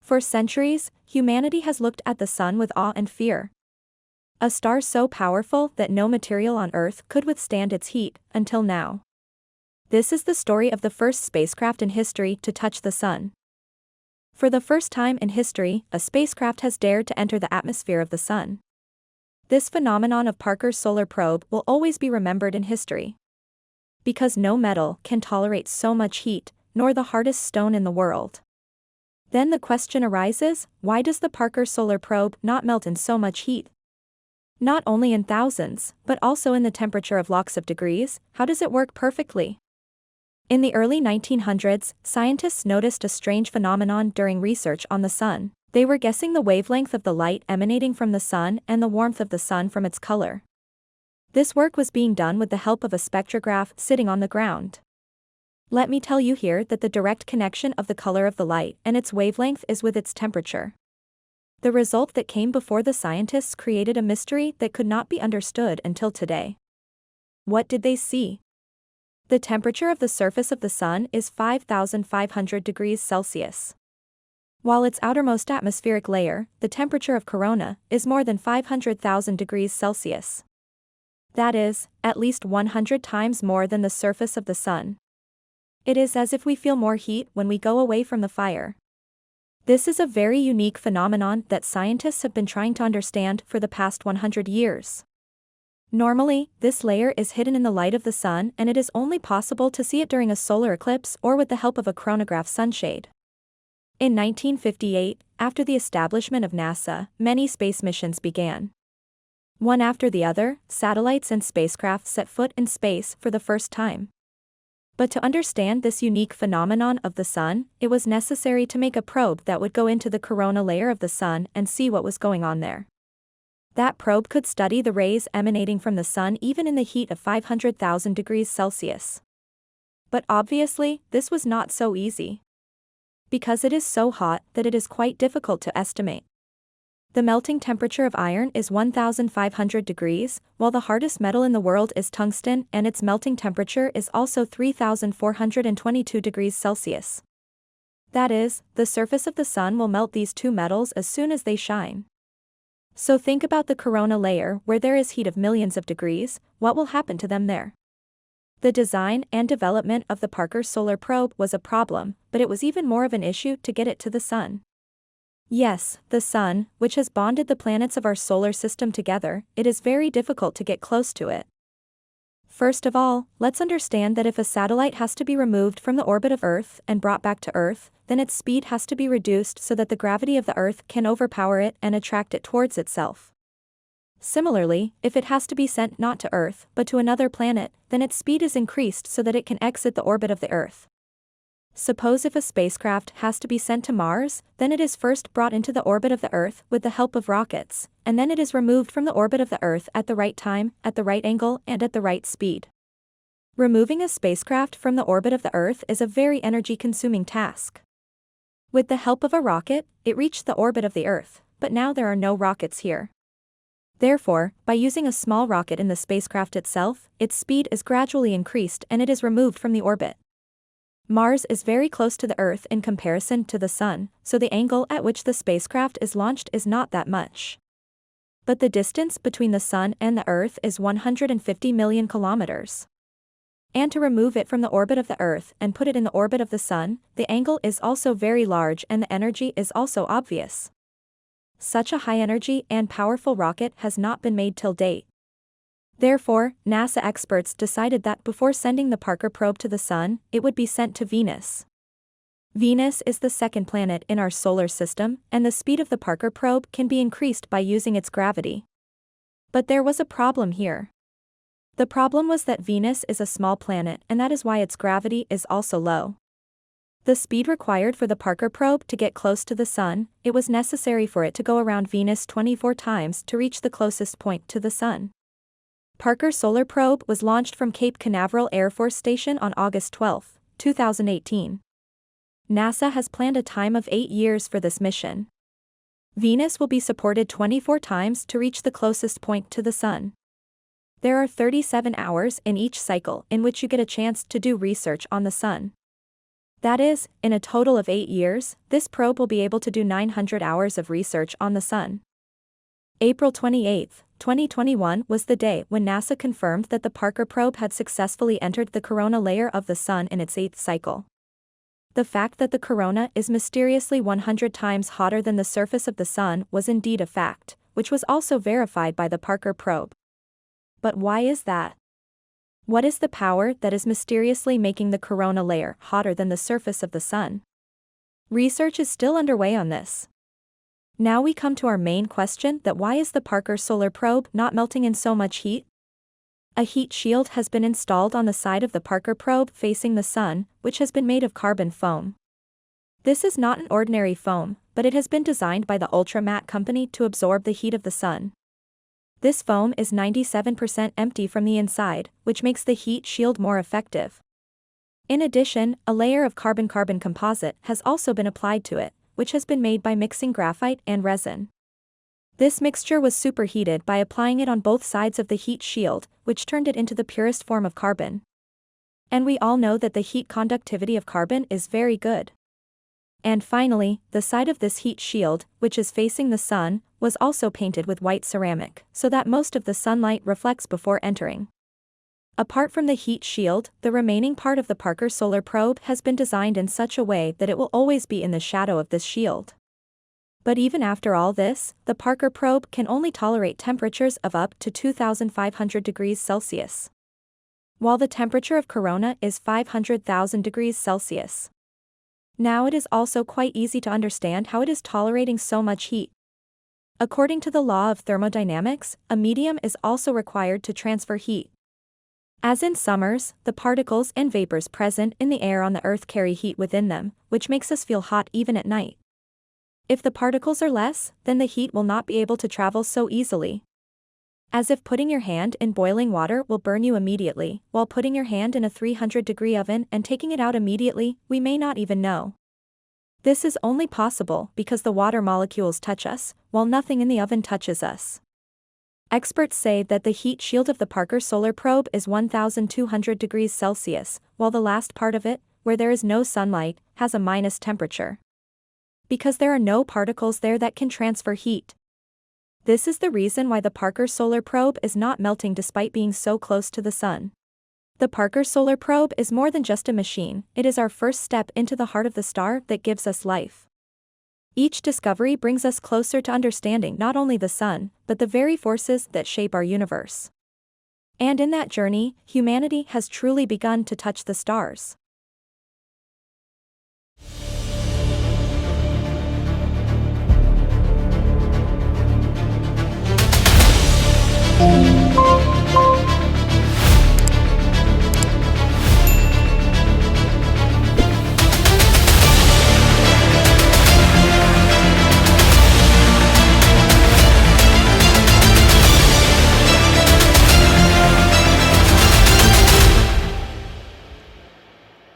For centuries, humanity has looked at the sun with awe and fear. A star so powerful that no material on Earth could withstand its heat, until now. This is the story of the first spacecraft in history to touch the sun. For the first time in history, a spacecraft has dared to enter the atmosphere of the sun. This phenomenon of Parker's solar probe will always be remembered in history. Because no metal can tolerate so much heat, nor the hardest stone in the world. Then the question arises, why does the Parker solar probe not melt in so much heat? Not only in thousands, but also in the temperature of lakhs of degrees, how does it work perfectly? In the early 1900s, scientists noticed a strange phenomenon during research on the sun. They were guessing the wavelength of the light emanating from the sun and the warmth of the sun from its color. This work was being done with the help of a spectrograph sitting on the ground. Let me tell you here that the direct connection of the color of the light and its wavelength is with its temperature. The result that came before the scientists created a mystery that could not be understood until today. What did they see? The temperature of the surface of the sun is 5,500 degrees Celsius. While its outermost atmospheric layer, the temperature of corona, is more than 500,000 degrees Celsius. That is, at least 100 times more than the surface of the sun. It is as if we feel more heat when we go away from the fire. This is a very unique phenomenon that scientists have been trying to understand for the past 100 years. Normally, this layer is hidden in the light of the sun and it is only possible to see it during a solar eclipse or with the help of a chronograph sunshade. In 1958, after the establishment of NASA, many space missions began. One after the other, satellites and spacecraft set foot in space for the first time. But to understand this unique phenomenon of the sun, it was necessary to make a probe that would go into the corona layer of the sun and see what was going on there. That probe could study the rays emanating from the sun even in the heat of 500,000 degrees Celsius. But obviously, this was not so easy. Because it is so hot that it is quite difficult to estimate. The melting temperature of iron is 1,500 degrees, while the hardest metal in the world is tungsten and its melting temperature is also 3,422 degrees Celsius. That is, the surface of the sun will melt these two metals as soon as they shine. So think about the corona layer where there is heat of millions of degrees, what will happen to them there? The design and development of the Parker solar probe was a problem, but it was even more of an issue to get it to the sun. Yes, the sun, which has bonded the planets of our solar system together, it is very difficult to get close to it. First of all, let's understand that if a satellite has to be removed from the orbit of Earth and brought back to Earth, then its speed has to be reduced so that the gravity of the Earth can overpower it and attract it towards itself. Similarly, if it has to be sent not to Earth but to another planet, then its speed is increased so that it can exit the orbit of the Earth. Suppose if a spacecraft has to be sent to Mars, then it is first brought into the orbit of the Earth with the help of rockets, and then it is removed from the orbit of the Earth at the right time, at the right angle, and at the right speed. Removing a spacecraft from the orbit of the Earth is a very energy-consuming task. With the help of a rocket, it reached the orbit of the Earth, but now there are no rockets here. Therefore, by using a small rocket in the spacecraft itself, its speed is gradually increased and it is removed from the orbit. Mars is very close to the Earth in comparison to the Sun, so the angle at which the spacecraft is launched is not that much. But the distance between the Sun and the Earth is 150 million kilometers. And to remove it from the orbit of the Earth and put it in the orbit of the Sun, the angle is also very large and the energy is also obvious. Such a high-energy and powerful rocket has not been made till date. Therefore, NASA experts decided that before sending the Parker probe to the Sun, it would be sent to Venus. Venus is the second planet in our solar system, and the speed of the Parker probe can be increased by using its gravity. But there was a problem here. The problem was that Venus is a small planet and that is why its gravity is also low. The speed required for the Parker probe to get close to the Sun, it was necessary for it to go around Venus 24 times to reach the closest point to the Sun. Parker solar probe was launched from Cape Canaveral Air Force Station on August 12, 2018. NASA has planned a time of 8 years for this mission. Venus will be supported 24 times to reach the closest point to the Sun. There are 37 hours in each cycle in which you get a chance to do research on the Sun. That is, in a total of 8 years, this probe will be able to do 900 hours of research on the Sun. April 28, 2021 was the day when NASA confirmed that the Parker probe had successfully entered the corona layer of the Sun in its 8th cycle. The fact that the corona is mysteriously 100 times hotter than the surface of the Sun was indeed a fact, which was also verified by the Parker probe. But why is that? What is the power that is mysteriously making the corona layer hotter than the surface of the Sun? Research is still underway on this. Now we come to our main question, that why is the Parker Solar Probe not melting in so much heat? A heat shield has been installed on the side of the Parker probe facing the Sun, which has been made of carbon foam. This is not an ordinary foam, but it has been designed by the Ultra-Matte company to absorb the heat of the Sun. This foam is 97% empty from the inside, which makes the heat shield more effective. In addition, a layer of carbon-carbon composite has also been applied to it, which has been made by mixing graphite and resin. This mixture was superheated by applying it on both sides of the heat shield, which turned it into the purest form of carbon. And we all know that the heat conductivity of carbon is very good. And finally, the side of this heat shield, which is facing the Sun, was also painted with white ceramic, so that most of the sunlight reflects before entering. Apart from the heat shield, the remaining part of the Parker Solar Probe has been designed in such a way that it will always be in the shadow of this shield. But even after all this, the Parker probe can only tolerate temperatures of up to 2,500 degrees Celsius. While the temperature of corona is 500,000 degrees Celsius. Now it is also quite easy to understand how it is tolerating so much heat. According to the law of thermodynamics, a medium is also required to transfer heat. As in summers, the particles and vapors present in the air on the Earth carry heat within them, which makes us feel hot even at night. If the particles are less, then the heat will not be able to travel so easily. As if putting your hand in boiling water will burn you immediately, while putting your hand in a 300-degree oven and taking it out immediately, we may not even know. This is only possible because the water molecules touch us, while nothing in the oven touches us. Experts say that the heat shield of the Parker Solar Probe is 1,200 degrees Celsius, while the last part of it, where there is no sunlight, has a minus temperature. Because there are no particles there that can transfer heat. This is the reason why the Parker Solar Probe is not melting despite being so close to the Sun. The Parker Solar Probe is more than just a machine, it is our first step into the heart of the star that gives us life. Each discovery brings us closer to understanding not only the Sun, but the very forces that shape our universe. And in that journey, humanity has truly begun to touch the stars.